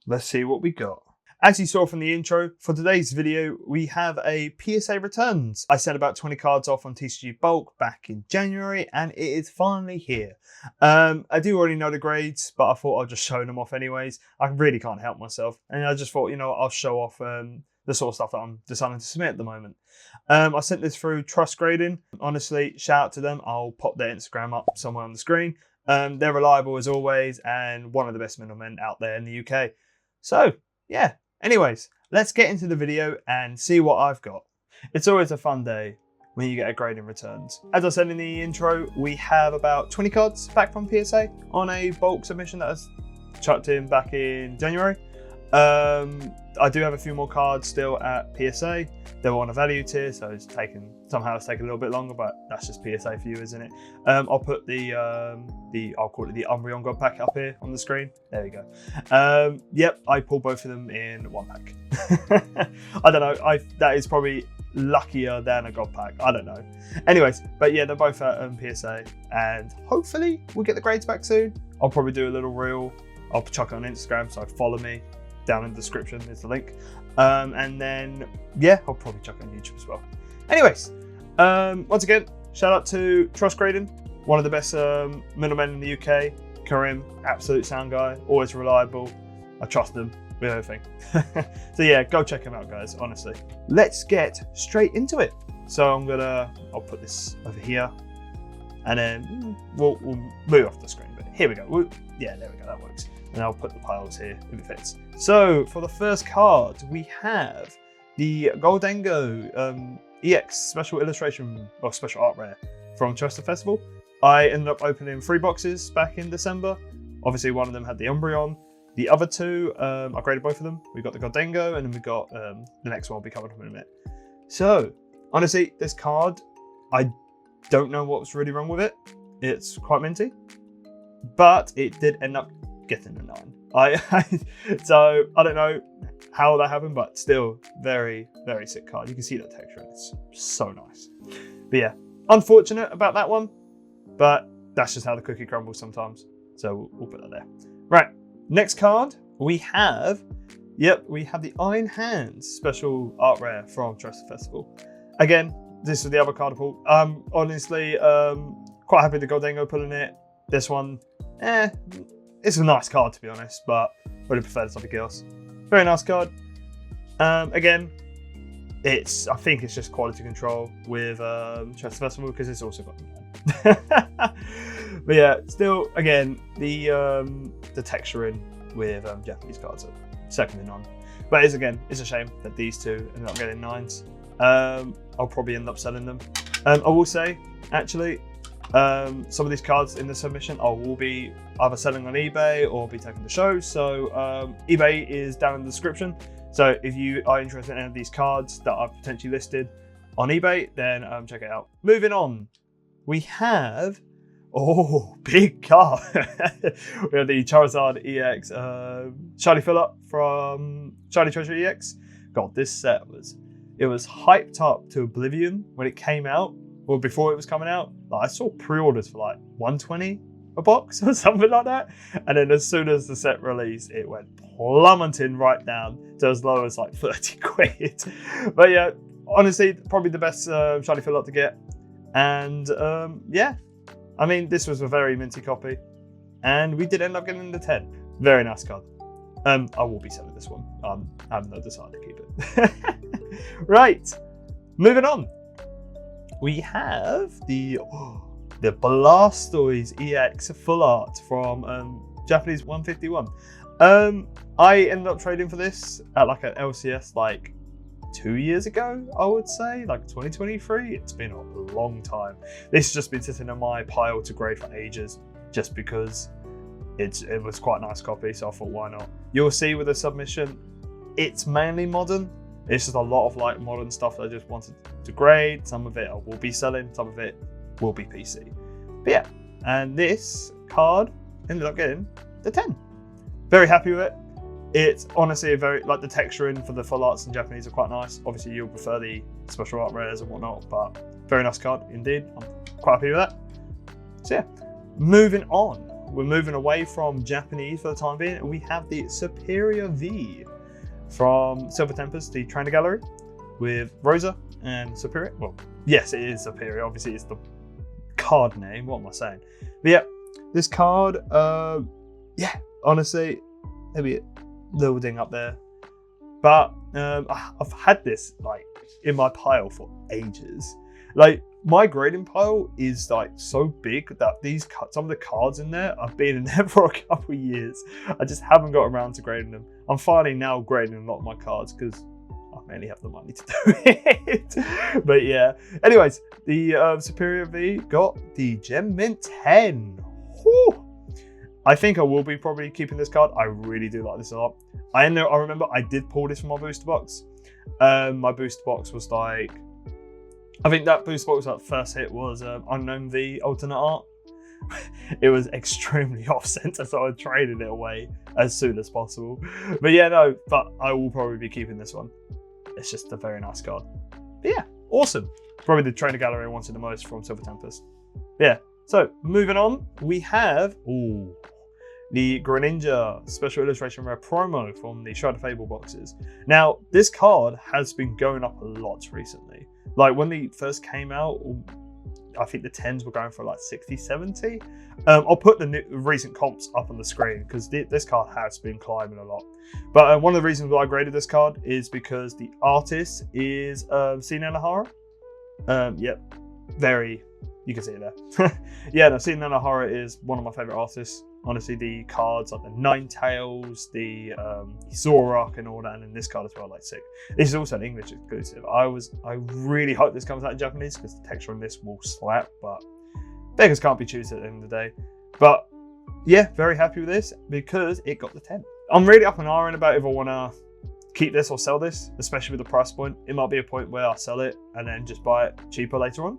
let's see what we got. As you saw from the intro, for today's video, we have a PSA returns. I sent about 20 cards off on TCG Bulk back in January, and it is finally here. I do already know the grades, but I thought I'd just show them off anyways. I really can't help myself. And I just thought, you know, I'll show off the sort of stuff that I'm deciding to submit at the moment. I sent this through Trust Grading. Honestly, shout out to them. I'll pop their Instagram up somewhere on the screen. They're reliable as always, and one of the best middlemen out there in the UK. So, yeah. Anyways, let's get into the video and see what I've got. It's always a fun day when you get a grade in returns. As I said in the intro, we have about 20 cards back from PSA on a bulk submission that was chucked in back in January. I do have a few more cards still at PSA. They were on a value tier, so somehow it's taken a little bit longer, but that's just PSA for you, isn't it? I'll put I'll call it the Umbreon God pack up here on the screen. There we go. Yep, I pulled both of them in one pack. I don't know, that is probably luckier than a God pack. I don't know. Anyways, but yeah, they're both at PSA, and hopefully we'll get the grades back soon. I'll probably do a little reel. I'll chuck it on Instagram, so follow me. Down in the description is the link. And then, yeah, I'll probably chuck it on YouTube as well. Anyways, once again, shout out to Trust Grading, one of the best middlemen in the UK. Karim, absolute sound guy, always reliable. I trust them with everything. So yeah, go check him out, guys, honestly. Let's get straight into it. So I'll put this over here, and then we'll move off the screen a bit. Here we go. Yeah, there we go, that works. And I'll put the piles here if it fits. So for the first card, we have the Goldengo EX special illustration or special art rare from Chester Festival. I ended up opening 3 boxes back in December. Obviously, one of them had the Umbreon. The other 2, I graded both of them. We got the Goldengo, and then we got the next one will be coming up in a minute. So honestly, this card, I don't know what's really wrong with it. It's quite minty, but it did end up getting a 9. So I don't know how that happened, but still very, very sick card. You can see that texture, it's so nice. But yeah, unfortunate about that one, but that's just how the cookie crumbles sometimes. So we'll put that there. Right, next card we have, we have the Iron Hands special art rare from Chester Festival. Again, this is the other card I pulled. Honestly, quite happy the Goldengo pulling it. This one, it's a nice card to be honest, but really prefer something else. Very nice card. Again, I think it's just quality control with Chester Festival because it's also got the but yeah, still again the texturing with Japanese cards are second to none. But it's a shame that these two ended up getting 9s. I'll probably end up selling them. I will say actually, some of these cards in the submission I will be either selling on eBay or be taking to shows. So eBay is down in the description. So if you are interested in any of these cards that are potentially listed on eBay, then check it out. Moving on, we have, big card. We have the Charizard EX Shiny Fill-Up from Shiny Treasure EX. God, this set was hyped up to oblivion when it came out. Or before it was coming out. Like, I saw pre-orders for like 120 a box or something like that. And then as soon as the set released, it went plummeting right down to as low as like 30 quid. But yeah, honestly, probably the best shiny fill-up to get. And yeah, I mean, this was a very minty copy. And we did end up getting the 10. Very nice card. I will be selling this one. I have no desire to keep it. Right, moving on. We have the Blastoise EX full art from Japanese 151. I ended up trading for this at like an LCS like 2 years ago, I would say, like 2023. It's been a long time. This has just been sitting in my pile to grade for ages, just because it was quite a nice copy. So I thought, why not? You'll see with the submission, it's mainly modern. It's just a lot of like modern stuff that I just wanted to grade. Some of it I will be selling, some of it will be PC. But yeah, and this card ended up getting the 10. Very happy with it. It's honestly a very, like the texturing for the full arts in Japanese are quite nice. Obviously you'll prefer the special art rares and whatnot, but very nice card indeed. I'm quite happy with that. So yeah, moving on, we're moving away from Japanese for the time being, and we have the Superior V from Silver Tempest, the trainer gallery, with Rosa and Superior. Well, yes, it is Superior. Obviously, it's the card name. What am I saying? But yeah, this card, yeah, honestly, maybe a little ding up there. But I've had this like in my pile for ages. Like, my grading pile is like so big that some of the cards in there, I've been in there for a couple of years. I just haven't got around to grading them. I'm finally now grading a lot of my cards because I mainly have the money to do it. But yeah, anyways, the Superior V got the Gem Mint 10. Whew. I think I will be probably keeping this card. I really do like this a lot. I remember I did pull this from my booster box. My booster box was like, I think that booster box that first hit was Unknown V alternate art. It was extremely off center, so I traded it away as soon as possible. But yeah, no, but I will probably be keeping this one. It's just a very nice card. But yeah, awesome. Probably the trainer gallery I wanted the most from Silver Tempest. Yeah, so moving on, we have the Greninja Special Illustration Rare promo from the Shroud of Fable boxes. Now, this card has been going up a lot recently. Like, when they first came out, I think the 10s were going for like 60, 70. I'll put the recent comps up on the screen because this card has been climbing a lot. But one of the reasons why I graded this card is because the artist is Sinan Nahara. Yep, very, you can see it there. Yeah, no, Sinan Nahara is one of my favorite artists. Honestly, the cards like the Ninetales, the Zorak and all that, and then this card as well, like sick. This is also an English exclusive. I really hope this comes out in Japanese because the texture on this will slap, but beggars can't be choosers at the end of the day. But yeah, very happy with this because it got the 10. I'm really up and iron about if I want to keep this or sell this, especially with the price point. It might be a point where I sell it and then just buy it cheaper later on.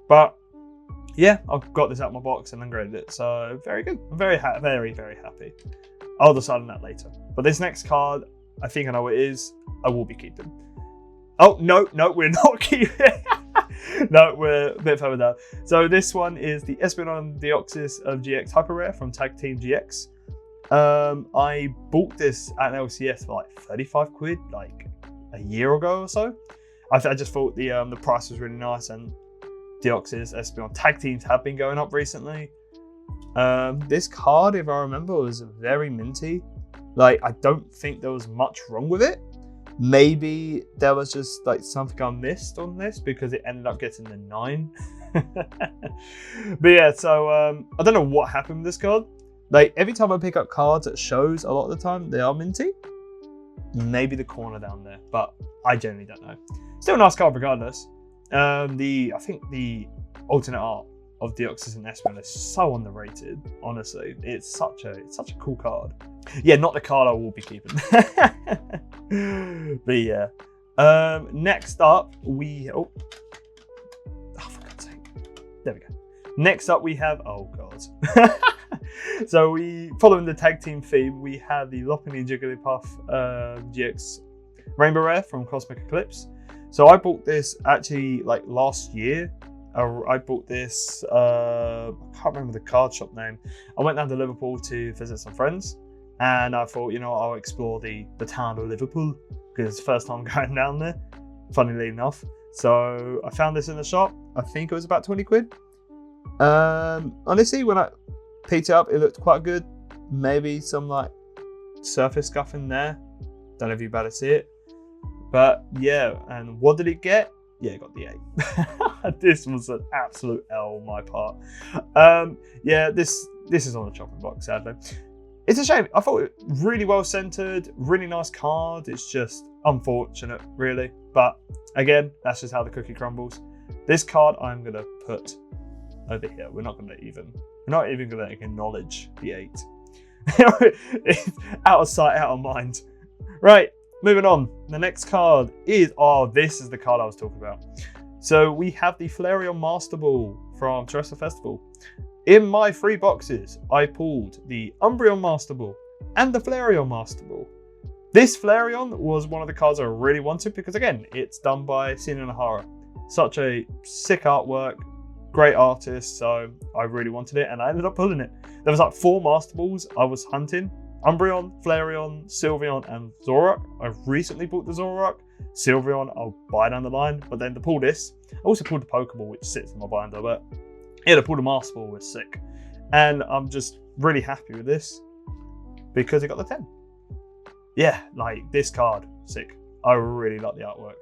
But yeah, I've got this out of my box and then graded it, so very good. I'm very, very happy. I'll decide on that later. But this next card, I think I know what it is. I will be keeping. Oh, no, we're not keeping. No, we're a bit further down. So this one is the Espeon Deoxys of GX Hyper Rare from Tag Team GX. I bought this at an LCS for like 35 quid, like a year ago or so. I just thought the price was really nice, and Deoxys, Espeon tag teams have been going up recently. This card, if I remember, was very minty. Like, I don't think there was much wrong with it. Maybe there was just like something I missed on this because it ended up getting the 9. But yeah, so I don't know what happened with this card. Like, every time I pick up cards at shows, a lot of the time they are minty. Maybe the corner down there, but I genuinely don't know. Still a nice card regardless. I think the alternate art of Deoxys and Espeon is so underrated. Honestly, it's such a cool card. Yeah, not the card I will be keeping. But yeah, next up we for God's sake, there we go. Next up we have so we, following the tag team theme, we have the Lopunny Jigglypuff GX Rainbow Rare from Cosmic Eclipse. So I bought this actually like last year. I bought this, I can't remember the card shop name. I went down to Liverpool to visit some friends, and I thought, you know, I'll explore the town of Liverpool because it's the first time going down there, funnily enough. So I found this in the shop. I think it was about 20 quid. Honestly, when I picked it up, it looked quite good. Maybe some like surface scuff in there. Don't know if you're about to see it. But yeah, and what did it get? Yeah, it got the 8. This was an absolute L on my part. Yeah, this is on the chopping block, sadly. It's a shame. I thought it really well centered, really nice card. It's just unfortunate, really. But again, that's just how the cookie crumbles. This card I'm gonna put over here. We're not even gonna acknowledge the 8. It's out of sight, out of mind. Right. Moving on, the next card is, this is the card I was talking about. So we have the Flareon Master Ball from Terrestrial Festival. In my 3 boxes, I pulled the Umbreon Master Ball and the Flareon Master Ball. This Flareon was one of the cards I really wanted because, again, it's done by Sinan Nahara. Such a sick artwork, great artist, so I really wanted it, and I ended up pulling it. There was like 4 Master Balls I was hunting: Umbreon, Flareon, Sylveon, and Zoroark. I've recently bought the Zoroark. Sylveon, I'll buy down the line, but then to pull this, I also pulled the Pokeball, which sits in my binder, but yeah, to pull the Master Ball was sick. And I'm just really happy with this because it got the 10. Yeah, like this card, sick. I really like the artwork.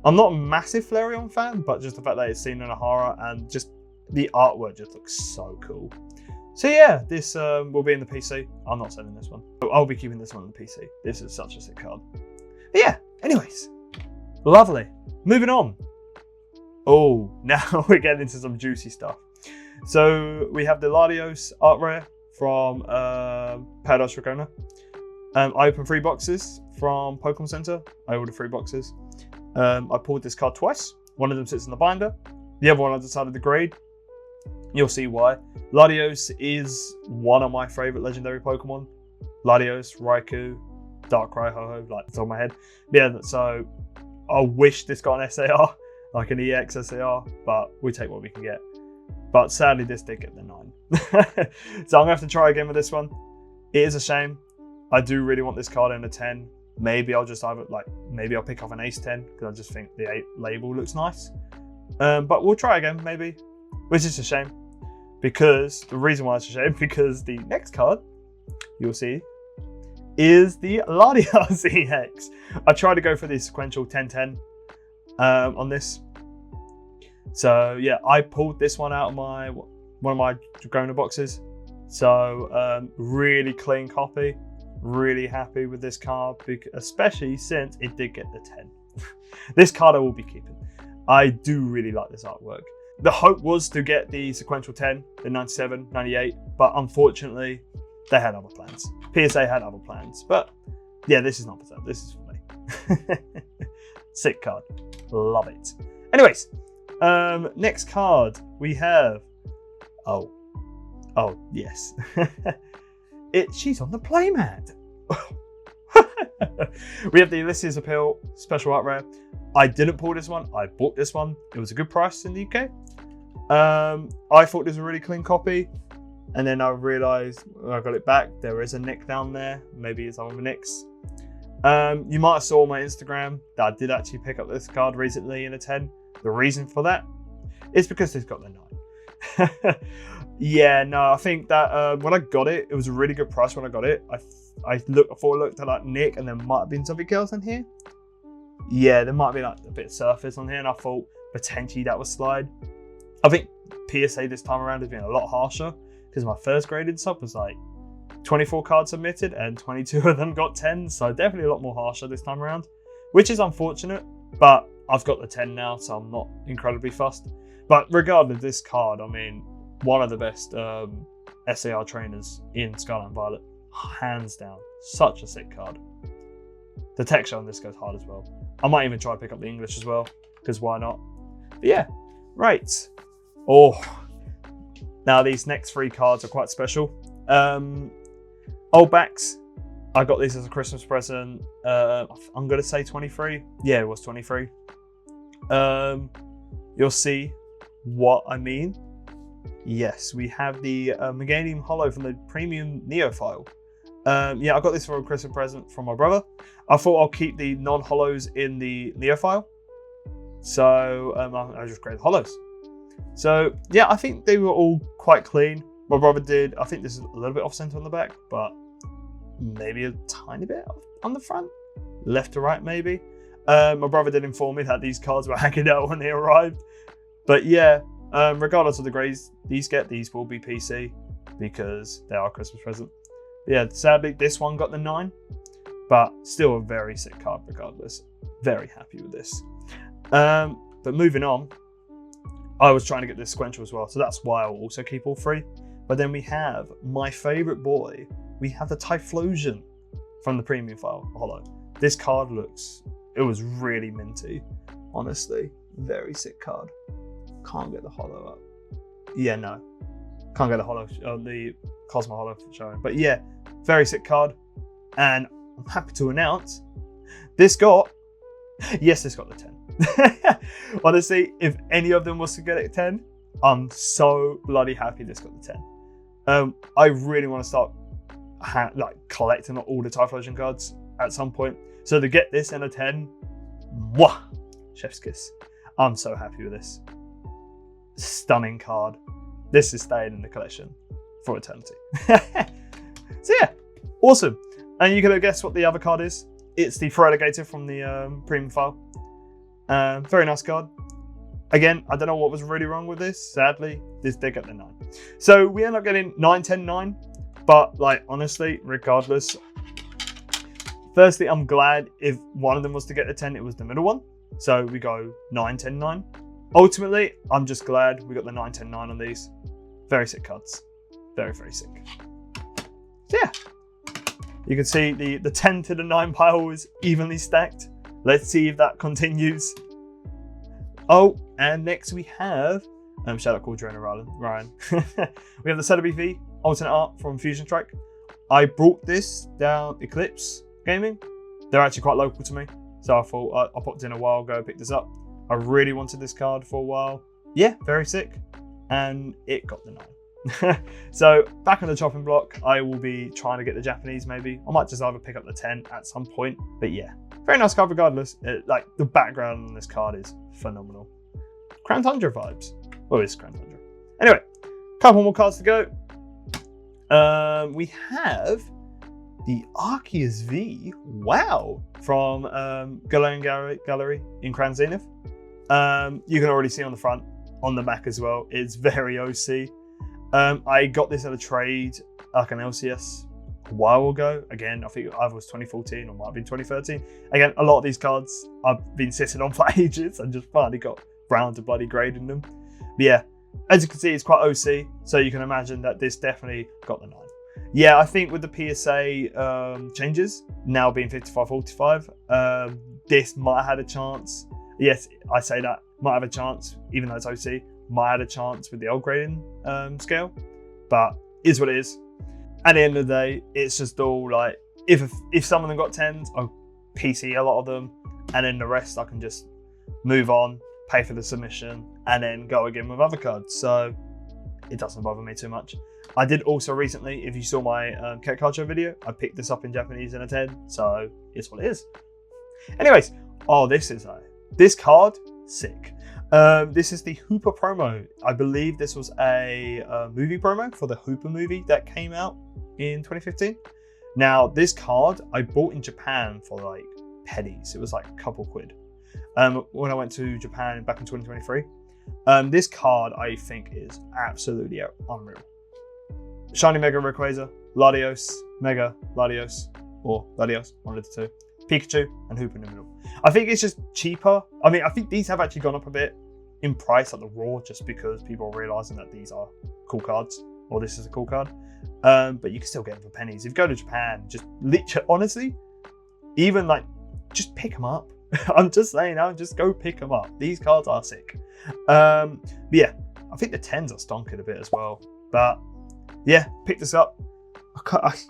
I'm not a massive Flareon fan, but just the fact that it's seen in a horror and just the artwork just looks so cool. So yeah, this will be in the PC. I'm not selling this one. I'll be keeping this one in the PC. This is such a sick card. But yeah, anyways, lovely. Moving on. Oh, now we're getting into some juicy stuff. So we have the Latios art rare from Paradise Dracona. I opened 3 boxes from Pokemon Center. I ordered 3 boxes. I pulled this card twice. One of them sits in the binder. The other one I decided to grade. You'll see why. Latios is one of my favorite legendary Pokemon. Latios, Raikou, Darkrai, Ho-Ho, like it's on my head. Yeah, so I wish this got an SAR, like an EX SAR, but we take what we can get. But sadly, this did get the 9. So I'm gonna have to try again with this one. It is a shame. I do really want this card in a 10. Maybe I'll just maybe I'll pick off an Ace 10 because I just think the 8 label looks nice. But we'll try again, maybe, which is a shame. Because the reason why it's a shame, because the next card you'll see is the Latias EX. I tried to go for the sequential 10-10 on this. So yeah, I pulled this one out of one of my Dracona boxes. So really clean copy. Really happy with this card, especially since it did get the 10. This card I will be keeping. I do really like this artwork. The hope was to get the sequential 10, the 97, 98, but unfortunately, they had other plans. PSA had other plans, but yeah, this is not for them. This is for me. Sick card. Love it. Anyways, next card we have. Oh, yes. She's on the playmat. We have the Ulysses Appeal special art rare. I didn't pull this one. I bought this one. It was a good price in the UK. I thought this was a really clean copy, and then I realised when I got it back, there is a nick down there. Maybe it's one of the nicks. You might have saw on my Instagram that I did actually pick up this card recently in a 10. The reason for that is because it's got the 9. Yeah, no, I think that when I got it, it was a really good price when I got it. I looked at like nick, and there might have been something else in here. Yeah, there might be like a bit of surface on here, and I thought potentially that was slide. I think PSA this time around has been a lot harsher because my first graded sub was like 24 cards submitted and 22 of them got 10, so definitely a lot more harsher this time around, which is unfortunate, but I've got the 10 now, so I'm not incredibly fussed. But regardless, this card, I mean, one of the best SAR trainers in Scarlet and Violet, hands down. Such a sick card. The texture on this goes hard as well. I might even try to pick up the English as well, because why not? But yeah, right. Oh, now these next 3 cards are quite special. Old backs. I got these as a Christmas present. I'm going to say 23. Yeah, it was 23. You'll see what I mean. Yes, we have the Meganium Holo from the Premium Neophile. Yeah, I got this for a Christmas present from my brother. I thought I'll keep the non-holos in the Neophile. So I just grabbed the holos. So yeah, I think they were all quite clean. My brother did. I think this is a little bit off center on the back, but maybe a tiny bit on the front. Left to right, maybe. My brother did inform me that these cards were hanging out when they arrived. But yeah, regardless of the grades these will be PC because they are a Christmas present. Yeah, sadly, this one got the 9, but still a very sick card regardless. Very happy with this. But moving on, I was trying to get this sequential as well, so that's why I'll also keep all 3. But then we have my favorite boy. We have the Typhlosion from the Premium File Holo. This card it was really minty, honestly. Very sick card. Can't get the holo up. Yeah, no. Can't get the holo, the Cosmo Holo showing. But yeah, very sick card. And I'm happy to announce this got the 10. Honestly, if any of them was to get it 10, I'm so bloody happy this got the 10. I really want to start collecting all the Typhlosion cards at some point. So to get this and a 10, mwah, chef's kiss. I'm so happy with this. Stunning card. This is staying in the collection for eternity. So yeah, awesome. And you can guess what the other card is. It's the Feraligatr from the premium file. Very nice card. Again, I don't know what was really wrong with this. Sadly, this did get the 9. So we end up getting 9, 10, 9. But like, honestly, regardless, firstly, I'm glad if one of them was to get the 10, it was the middle one. So we go 9, 10, 9. Ultimately, I'm just glad we got the 9, 10, 9 on these. Very sick cards. Very, very sick. So yeah, you can see the 10 to the 9 pile is evenly stacked. Let's see if that continues. Oh, and next we have, shout out Cauldron Ryan. We have the Celebi V alternate art from Fusion Strike. I brought this down Eclipse Gaming. They're actually quite local to me. So I thought I popped in a while ago, picked this up. I really wanted this card for a while. Yeah, very sick. And it got the 9. So back on the chopping block, I will be trying to get the Japanese maybe. I might just either pick up the 10 at some point. But yeah, very nice card regardless. Like the background on this card is phenomenal. Crown Tundra vibes. Well, it's Crown Tundra. Anyway, couple more cards to go. We have the Arceus V, wow, from Gallery in Crown Zenith. You can already see on the front, on the back as well, it's very OC. I got this at a trade, like an LCS, a while ago. Again, I think either was 2014 or might have been 2013. Again, a lot of these cards I've been sitting on for ages and just finally got round to bloody grading them. But yeah, as you can see, it's quite OC, so you can imagine that this definitely got the 9. Yeah, I think with the PSA changes, now being 55-45, this might have had a chance. Yes, I say that, might have a chance, even though it's OC, might have had a chance with the old grading scale, but is what it is. At the end of the day, it's just all like, if some of them got 10s, I'll PC a lot of them, and then the rest I can just move on, pay for the submission, and then go again with other cards. So it doesn't bother me too much. I did also recently, if you saw my Ket Card Show video, I picked this up in Japanese in a 10, so it's what it is. Anyways, oh, this card, sick. This is the Hooper promo. I believe this was a movie promo for the Hooper movie that came out in 2015. Now, this card I bought in Japan for like pennies. It was like a couple quid. When I went to Japan back in 2023. This card I think is absolutely unreal. Shiny Mega Rayquaza, Latios, Mega Latios, or Latios, one of the two. Pikachu and Hooper in the middle. I think it's just cheaper. I mean, I think these have actually gone up a bit in price at the Raw just because people are realizing that these are cool cards, or this is a cool card. But you can still get them for pennies. If you go to Japan, just literally, honestly, even like, just pick them up. I'm just saying now, just go pick them up. These cards are sick. But yeah, I think the 10s are stonking a bit as well. But yeah, pick this up.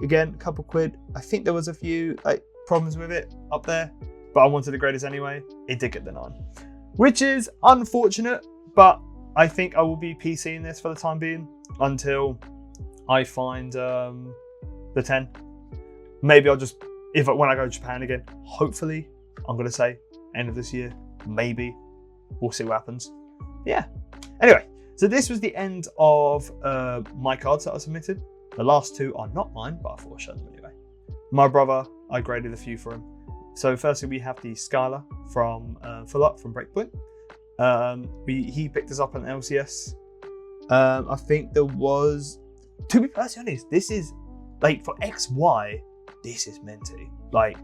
Again, a couple quid. I think there was a few like problems with it up there, but I wanted the greatest anyway. It did get the 9, which is unfortunate, but I think I will be PCing this for the time being until I find the 10. Maybe I'll just, when I go to Japan again, hopefully, I'm going to say end of this year, maybe. We'll see what happens. Yeah. Anyway, so this was the end of my cards that I submitted. The last two are not mine, but I thought I'd show them anyway. My brother, I graded a few for him. So firstly, we have the Skylar from Full Up from Breakpoint. He picked us up on LCS. I think there was, to be perfectly honest, this is, like, for XY, this is minty. Like,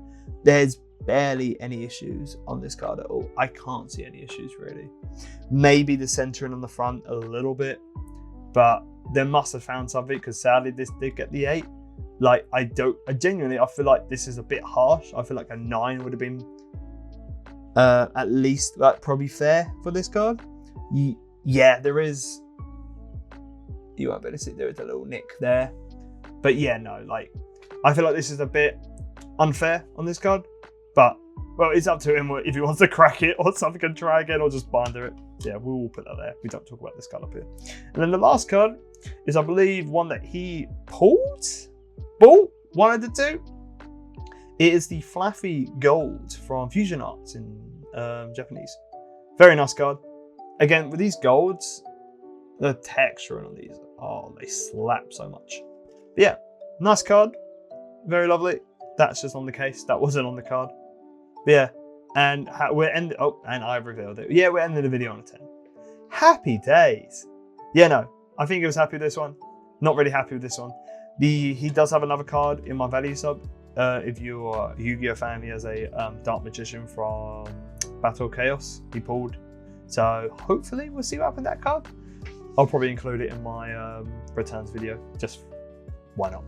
there's barely any issues on this card at all. I can't see any issues, really. Maybe the centering on the front a little bit, but they must have found something, because sadly, this did get the 8. Like, I genuinely, I feel like this is a bit harsh. I feel like a 9 would have been at least, like, probably fair for this card. Yeah, there is, you won't be able to see, there is a little nick there. But yeah, no, like, I feel like this is a bit unfair on this card, but Well, it's up to him if he wants to crack it or something and try again or just binder it. So yeah, we'll put that there. We don't talk about this card up here. And then the last card is, I believe, one that he pulled? Bought? One of the two? It is the Fluffy Gold from Fusion Arts in Japanese. Very nice card. Again, with these golds, the texture on these, oh, they slap so much. But yeah, nice card. Very lovely. That's just on the case. That wasn't on the card. But yeah, and we're ending. Oh, and I've revealed it. Yeah, we're ending the video on a 10. Happy days. Yeah, no, I think I was happy with this one. Not really happy with this one. He does have another card in my value sub. If you're a Yu-Gi-Oh fan, he has a Dark Magician from Battle Chaos. He pulled. So hopefully we'll see what happened to that card. I'll probably include it in my returns video. Just why not?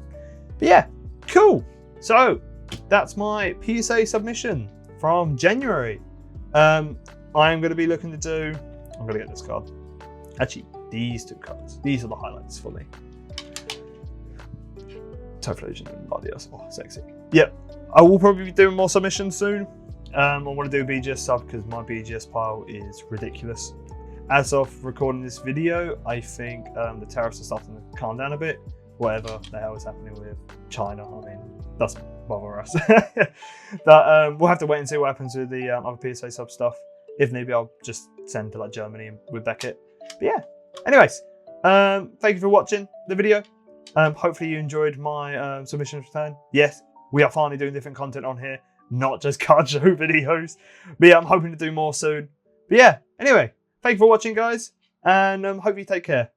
But yeah, cool. So that's my PSA submission from January. I'm going to be looking to do, I'm going to get this card. Actually, these two cards. These are the highlights for me. Typhlosion and Bardios. Oh, sexy. Yep. I will probably be doing more submissions soon. I want to do a BGS sub because my BGS pile is ridiculous. As of recording this video, I think the tariffs are starting to calm down a bit. Whatever the hell is happening with China, I mean, doesn't bother us. But we'll have to wait and see what happens with the other PSA sub stuff. If maybe I'll just send to like Germany with Beckett. But yeah. Anyways, thank you for watching the video. Hopefully you enjoyed my submissions return. Yes, we are finally doing different content on here, not just card show videos. But yeah, I'm hoping to do more soon. But yeah, anyway, thank you for watching, guys, and hope you take care.